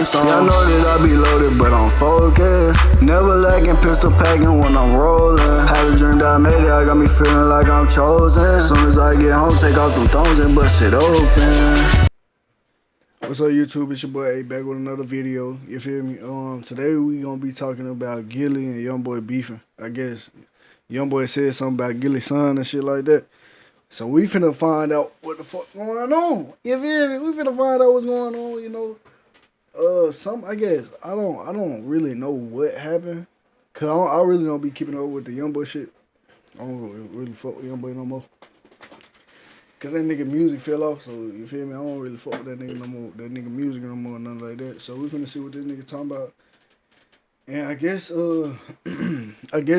song. Yeah, I know that I be loaded, but I'm focused. Never lacking, pistol packing when I'm rolling. Had a dream that I made it, I got me feeling like I'm chosen. Soon as I get home, take off them thongs and bust it open. What's up, YouTube? It's your boy A back with another video. You feel me? Today we gonna be talking about Gillie and YoungBoy beefing. I guess YoungBoy said something about Gillie's son and shit like that. So we finna find out what the fuck going on. You feel me? We finna find out what's going on. You know, I guess I don't really know what happened, cause I really don't be keeping up with the YoungBoy shit. I don't really fuck with YoungBoy no more. Cause that nigga music fell off, so you feel me? I don't really fuck with that nigga no more, that nigga music no more, nothing like that. So we finna see what this nigga talking about. And I guess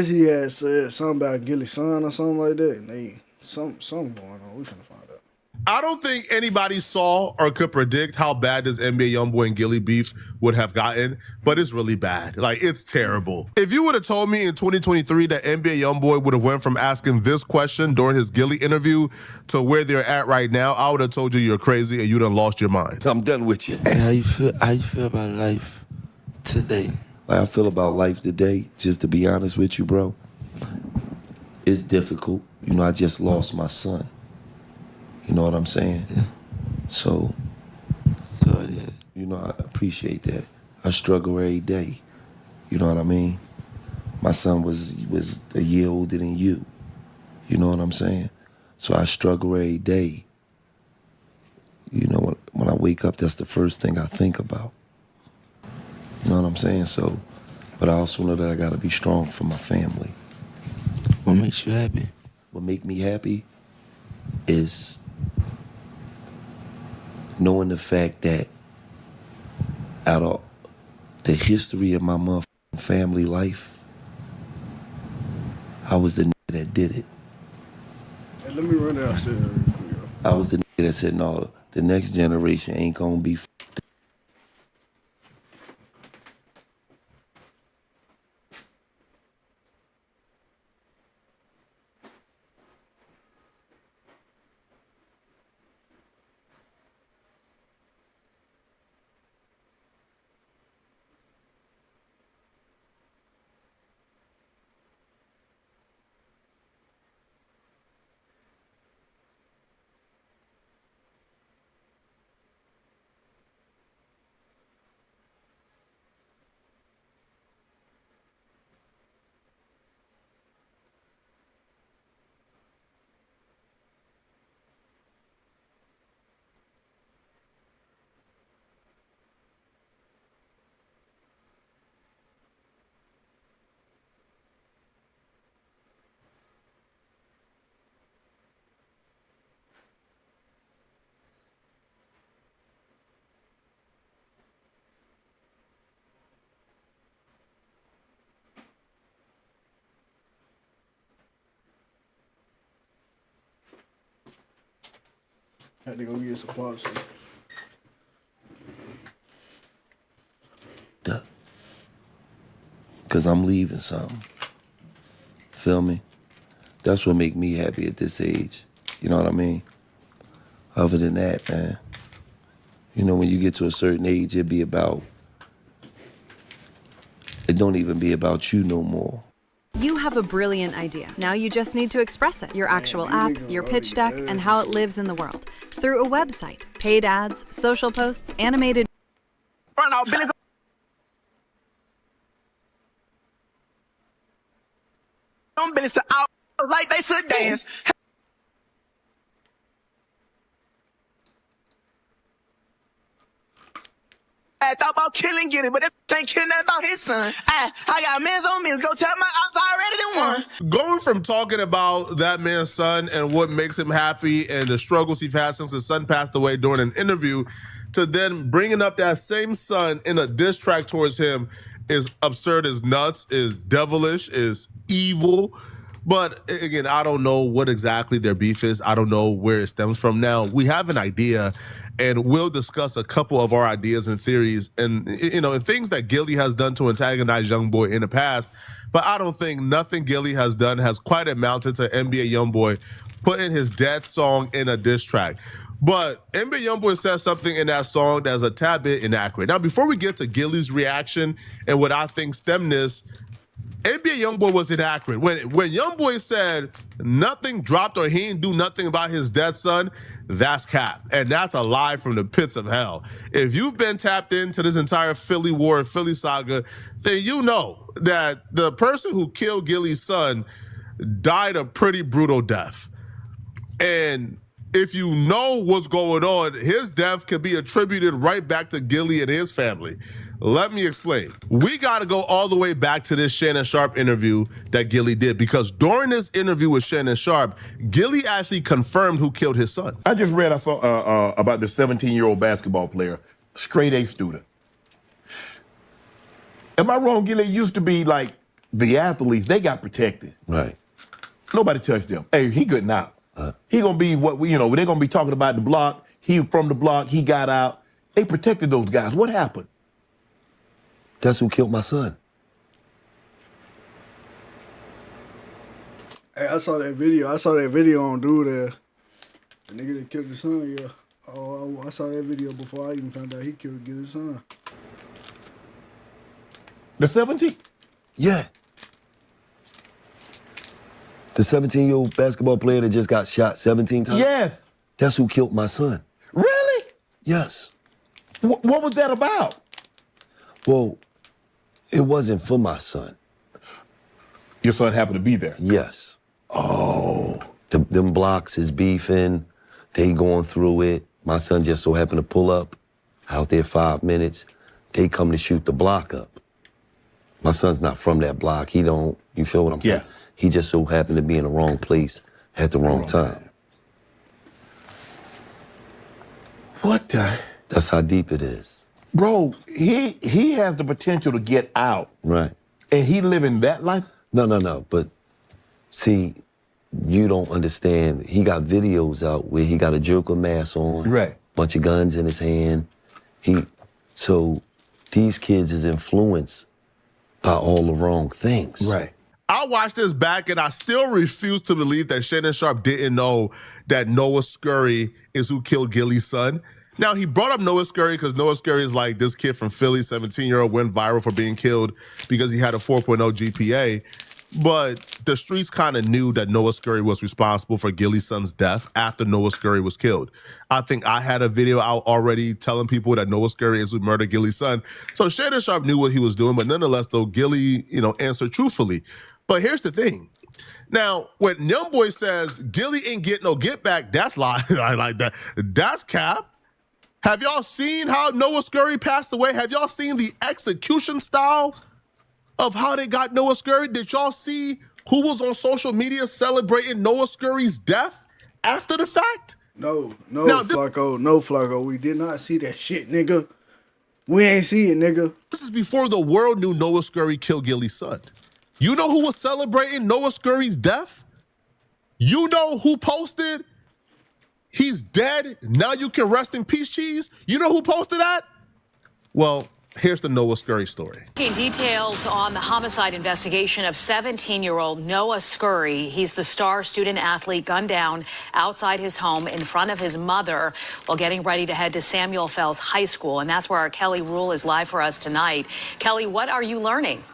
he had said something about Gillie's son or something like that, and they something going on. We finna find out. I don't think anybody saw or could predict how bad this NBA YoungBoy and Gillie beef would have gotten, but it's really bad. Like, it's terrible. If you would have told me in 2023 that NBA YoungBoy would have went from asking this question during his Gillie interview to where they're at right now, I would have told you you're crazy and you'd have lost your mind. I'm done with you. Hey, how you feel about life today? Like, I feel about life today, just to be honest with you, bro, it's difficult. You know, I just lost my son. You know what I'm saying? Yeah. So, Yeah. you know, I appreciate that. I struggle every day. You know what I mean? My son was a year older than you. You know what I'm saying? So I struggle every day. You know, when I wake up, that's the first thing I think about. You know what I'm saying? So, but I also know that I gotta be strong for my family. What makes you happy? What make me happy is knowing the fact that out of the history of my motherfucking family life, I was the nigga that did it. Hey, let me run downstairs real quick. I was the nigga that said, no, the next generation ain't gonna be Had to go get some parts. because I'm leaving something. Feel me? That's what make me happy at this age. You know what I mean? Other than that, man, you know, when you get to a certain age, it don't even be about you no more. You have a brilliant idea. Now you just need to express it. Your actual app, your pitch deck, and how it lives in the world. Through a website, paid ads, social posts, animated... Run out business. I'm business to out like they should dance. I thought about killing Gillie, but that ain't killing that about his son. I got men's on men's. Go tell my ops I already done won. Going from talking about that man's son and what makes him happy and the struggles he's had since his son passed away during an interview to then bringing up that same son in a diss track towards him is absurd, is nuts, is devilish, is evil. But again, I don't know what exactly their beef is. I don't know where it stems from. Now, we have an idea, and we'll discuss a couple of our ideas and theories and, you know, and things that Gillie has done to antagonize YoungBoy in the past. But I don't think nothing Gillie has done has quite amounted to NBA YoungBoy putting his death song in a diss track. But NBA YoungBoy says something in that song that's a tad bit inaccurate. Now, before we get to Gillie's reaction and what I think stemmed this, NBA YoungBoy was inaccurate. When YoungBoy said nothing dropped or he didn't do nothing about his dead son, that's cap. And that's a lie from the pits of hell. If you've been tapped into this entire Philly war, Philly saga, then you know that the person who killed Gillie's son died a pretty brutal death. And if you know what's going on, his death could be attributed right back to Gillie and his family. Let me explain. We got to go all the way back to this Shannon Sharpe interview that Gillie did, because during this interview with Shannon Sharpe, Gillie actually confirmed who killed his son. I saw about the 17-year-old basketball player, straight A student. Am I wrong, Gillie? It used to be like the athletes, they got protected. Right. Nobody touched him. Hey, he good now. He gonna be what we, they're gonna be talking about the block. He from the block, he got out. They protected those guys. What happened? That's who killed my son. Hey, I saw that video. I saw that video on dude there. The nigga that killed his son, yeah. Oh, I saw that video before I even found out he killed his son. The 17? Yeah. The 17-year-old basketball player that just got shot 17 times? Yes. That's who killed my son. Really? Yes. What was that about? Well, it wasn't for my son. Your son happened to be there? Yes. Oh. Them blocks is beefing. They going through it. My son just so happened to pull up out there 5 minutes. They come to shoot the block up. My son's not from that block. He don't, you feel what I'm saying? Yeah. He just so happened to be in the wrong place at the wrong time. What the? That's how deep it is. Bro, he has the potential to get out. Right. And he living that life? No. But see, you don't understand. He got videos out where he got a Joker mask on. Right. Bunch of guns in his hand. So these kids is influenced by all the wrong things. Right. I watched this back and I still refuse to believe that Shannon Sharpe didn't know that Noah Scurry is who killed Gillie's son. Now, he brought up Noah Scurry because Noah Scurry is like this kid from Philly, 17-year-old, went viral for being killed because he had a 4.0 GPA. But the streets kind of knew that Noah Scurry was responsible for Gillie's son's death after Noah Scurry was killed. I think I had a video out already telling people that Noah Scurry is who murdered Gillie's son. So Shannon Sharpe knew what he was doing, but nonetheless, though, Gillie, answered truthfully. But here's the thing. Now, when YoungBoy says Gillie ain't get no get back, that's lie. I like that. That's cap. Have y'all seen how Noah Scurry passed away? Have y'all seen the execution style of how they got Noah Scurry? Did y'all see who was on social media celebrating Noah Scurry's death after the fact? No, Flacco. We did not see that shit, nigga. We ain't see it, nigga. This is before the world knew Noah Scurry killed Gillie's son. You know who was celebrating Noah Scurry's death? You know who posted, "He's dead, now you can rest in peace, cheese"? You know who posted that? Well, here's the Noah Scurry story. Details on the homicide investigation of 17-year-old Noah Scurry. He's the star student athlete gunned down outside his home in front of his mother while getting ready to head to Samuel Fells High School. And that's where our Kelly Rule is live for us tonight. Kelly, what are you learning?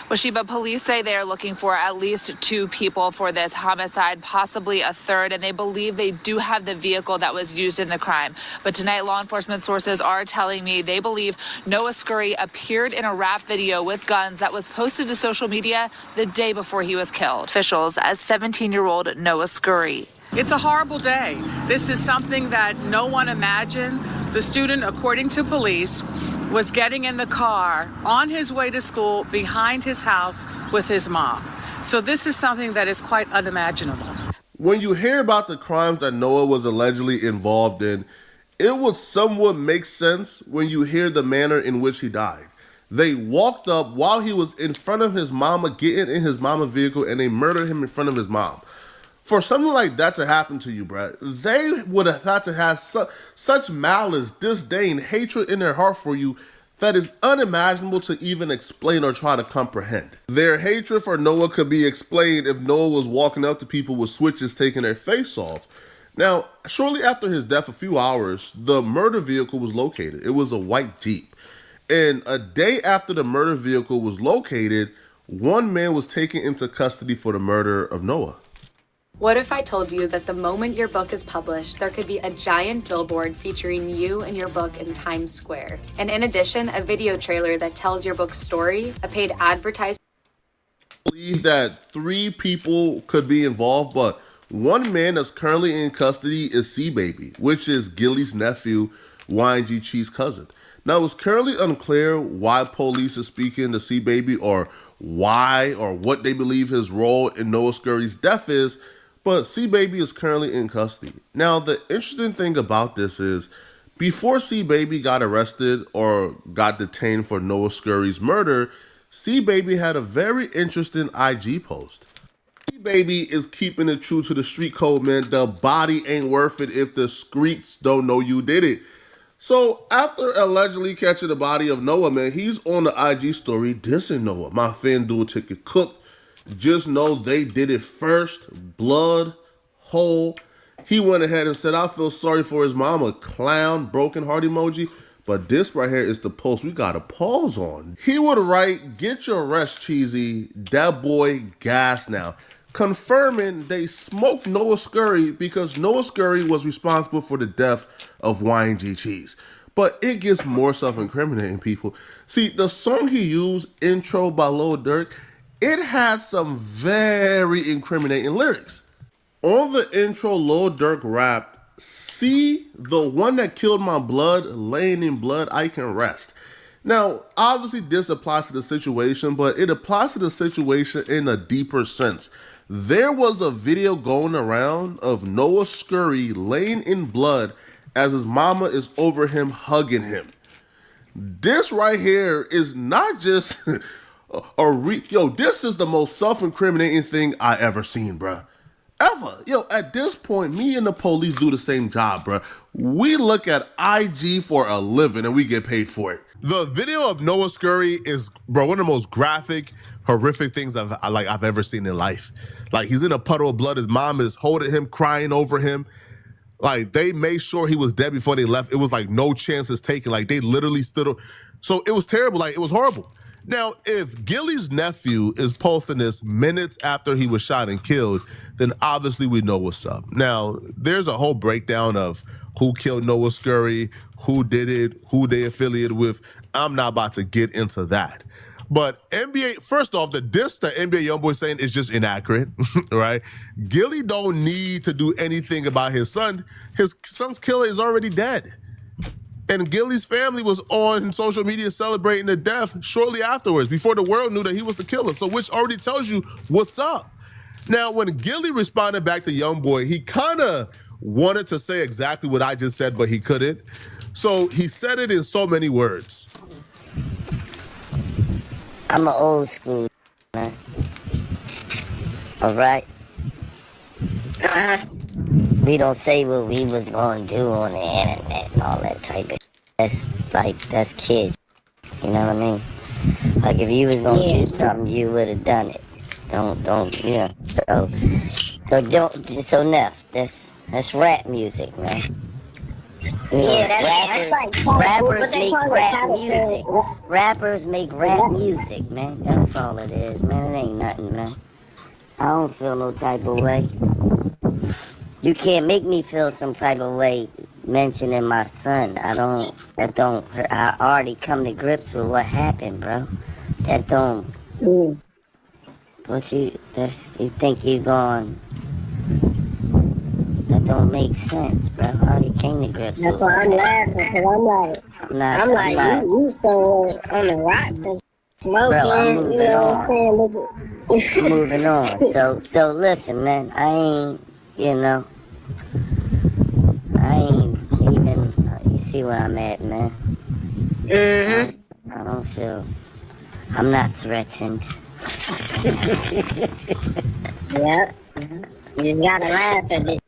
Well, Sheba, police say they are looking for at least 2 people for this homicide, possibly a third, and they believe they do have the vehicle that was used in the crime. But tonight, law enforcement sources are telling me they believe Noah Scurry appeared in a rap video with guns that was posted to social media the day before he was killed. Officials as 17-year-old Noah Scurry. It's a horrible day. This is something that no one imagined. The student, according to police, was getting in the car on his way to school behind his house with his mom. So this is something that is quite unimaginable. When you hear about the crimes that Noah was allegedly involved in, it would somewhat make sense when you hear the manner in which he died. They walked up while he was in front of his mama, getting in his mama vehicle, and they murdered him in front of his mom. For something like that to happen to you, Brad, they would have had to have such malice, disdain, hatred in their heart for you that is unimaginable to even explain or try to comprehend. Their hatred for Noah could be explained if Noah was walking up to people with switches taking their face off. Now, shortly after his death, a few hours, the murder vehicle was located. It was a white Jeep. And a day after the murder vehicle was located, one man was taken into custody for the murder of Noah. What if I told you that the moment your book is published, there could be a giant billboard featuring you and your book in Times Square? And in addition, a video trailer that tells your book's story, a paid advertisement. I believe that 3 people could be involved, but one man that's currently in custody is C-Baby, which is Gillie's nephew, YG Chee's cousin. Now, it's currently unclear why police is speaking to C-Baby or why or what they believe his role in Noah Scurry's death is, but C-Baby is currently in custody. Now, the interesting thing about this is, before C-Baby got arrested or got detained for Noah Scurry's murder, C-Baby had a very interesting IG post. C-Baby is keeping it true to the street code, man. The body ain't worth it if the streets don't know you did it. So after allegedly catching the body of Noah, man, he's on the IG story dissing Noah. My FanDuel ticket cooked. Just know they did it first. Blood, whole. He went ahead and said, I feel sorry for his mama. Clown, broken heart emoji. But this right here is the post we got to pause on. He would write, get your rest, Cheesy. That boy gas now. Confirming they smoked Noah Scurry because Noah Scurry was responsible for the death of YG Cheese. But it gets more self-incriminating, people. See, the song he used, Intro by Lil Durk, it had some very incriminating lyrics. On the intro, Lil Durk rap, see the one that killed my blood, laying in blood, I can rest. Now, obviously this applies to the situation, but it applies to the situation in a deeper sense. There was a video going around of Noah Scurry laying in blood as his mama is over him hugging him. This right here is not just this is the most self-incriminating thing I ever seen, bruh. Ever. Yo, at this point, me and the police do the same job, bruh. We look at IG for a living and we get paid for it. The video of Noah Scurry is, bro, one of the most graphic, horrific things I've ever seen in life. Like, he's in a puddle of blood. His mom is holding him, crying over him. Like, they made sure he was dead before they left. It was like no chances taken. Like, they literally stood. So it was terrible. Like, it was horrible. Now, if Gillie's nephew is posting this minutes after he was shot and killed, then obviously we know what's up. Now, there's a whole breakdown of who killed Noah Scurry, who did it, who they affiliated with. I'm not about to get into that. But NBA, first off, the diss that NBA YoungBoy saying is just inaccurate, right? Gillie don't need to do anything about his son. His son's killer is already dead. And Gillie's family was on social media celebrating the death shortly afterwards, before the world knew that he was the killer. So which already tells you what's up. Now, when Gillie responded back to YoungBoy, he kind of wanted to say exactly what I just said, but he couldn't. So he said it in so many words. I'm an old school, man. All right? We don't say what we was going to do on the internet and all that type of that's kids. You know what I mean? Like, if you was going to do something, you would have done it. Don't, yeah. So Neff, that's rap music, man. Yeah, that's like rappers make rap music. Rappers make rap music, man. That's all it is, man. It ain't nothing, man. I don't feel no type of way. You can't make me feel some type of way mentioning my son. I already come to grips with what happened, bro. That don't. What you think you going? That don't make sense, bro. I already came to grips. That's why I'm laughing, because I'm like, you so on the rocks and smoking. Bro, I'm moving you know on. I'm moving on. So listen, man. I ain't even. You see where I'm at, man. I don't feel. I'm not threatened. Yep. You just gotta laugh at this.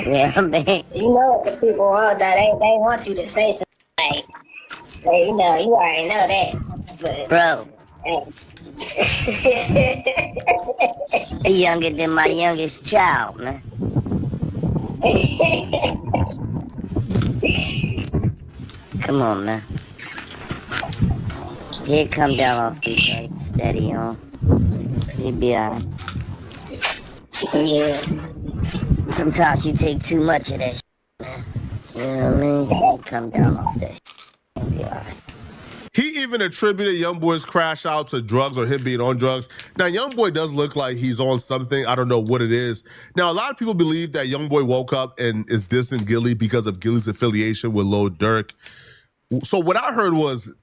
Yeah, man. You know what the people want, that they want you to say something like, you know, you already know that. But, bro. Younger than my youngest child, man. Come on, man. He'll come down off these lights, steady on. He'll be alright. Yeah. Sometimes you take too much of that man. You know what I mean? He'll come down off that He'll be alright. He even attributed YoungBoy's crash out to drugs or him being on drugs. Now, YoungBoy does look like he's on something. I don't know what it is. Now, a lot of people believe that YoungBoy woke up and is dissing Gillie because of Gillie's affiliation with Lil Durk. So what I heard was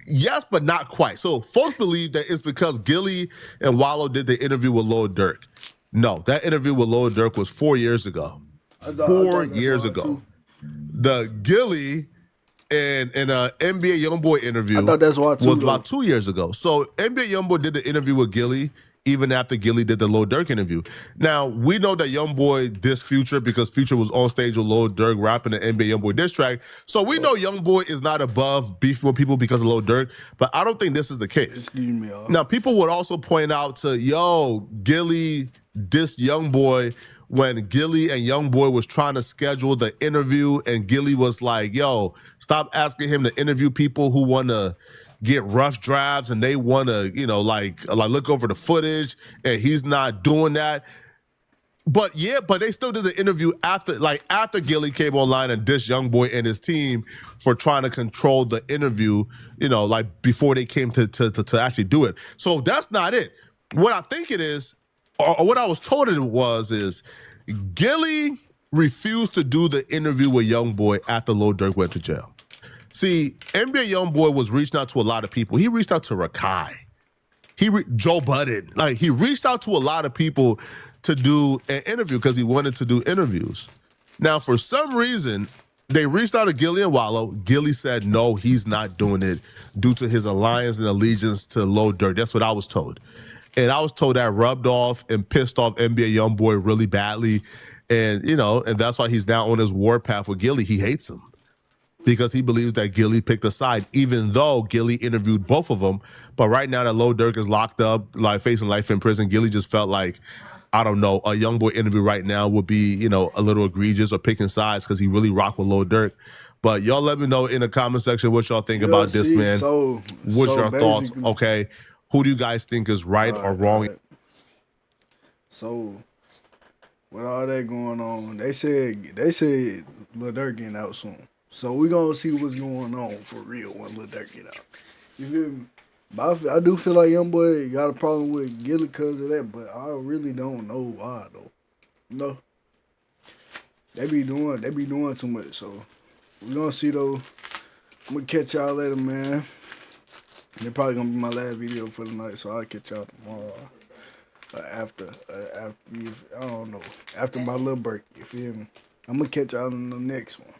yes, but not quite. So folks believe that it's because Gillie and Wallow did the interview with Lil Durk. No, that interview with Lil Durk was 4 years ago. 4 years ago. The Gillie and an NBA YoungBoy interview I thought that's why was about 2 years ago. So NBA YoungBoy did the interview with Gillie even after Gillie did the Lil Durk interview. Now, we know that YoungBoy dissed Future because Future was on stage with Lil Durk rapping the NBA YoungBoy diss track. So we know YoungBoy is not above beefing with people because of Lil Durk, but I don't think this is the case. Excuse me, y'all. Now, people would also point out to, Gillie dissed YoungBoy when Gillie and YoungBoy was trying to schedule the interview, and Gillie was like, yo, stop asking him to interview people who want to get rough drafts and they want to, like look over the footage, and he's not doing that. But they still did the interview after Gillie came online and dissed YoungBoy and his team for trying to control the interview, before they came to actually do it. So that's not it. What I think it is, or what I was told it was, is Gillie refused to do the interview with YoungBoy after Lil Durk went to jail. See, NBA YoungBoy was reaching out to a lot of people. He reached out to Rakai. Joe Budden. Like, he reached out to a lot of people to do an interview because he wanted to do interviews. Now, for some reason, they reached out to Gillie and Wallow. Gillie said, no, he's not doing it due to his alliance and allegiance to Lil Durk. That's what I was told. And I was told that rubbed off and pissed off NBA YoungBoy really badly. And, and that's why he's now on his warpath with Gillie. He hates him because he believes that Gillie picked a side, even though Gillie interviewed both of them. But right now that Lil Durk is locked up, facing life in prison, Gillie just felt like, I don't know, a YoungBoy interview right now would be, a little egregious or picking sides because he really rocked with Lil Durk. But y'all let me know in the comment section what y'all think about this, man. What's your thoughts? Okay. Who do you guys think is right or wrong? Right. So, with all that going on, they said Lil Durk getting out soon. So we gonna see what's going on for real when Lil Durk get out. You feel me? But I do feel like YoungBoy got a problem with Gillie because of that, but I really don't know why though. They be doing too much. So we gonna see though. I'm gonna catch y'all later, man. They're probably gonna be my last video for the night, so I'll catch y'all tomorrow. After I don't know, after my little break, you feel me? I'm gonna catch y'all in the next one.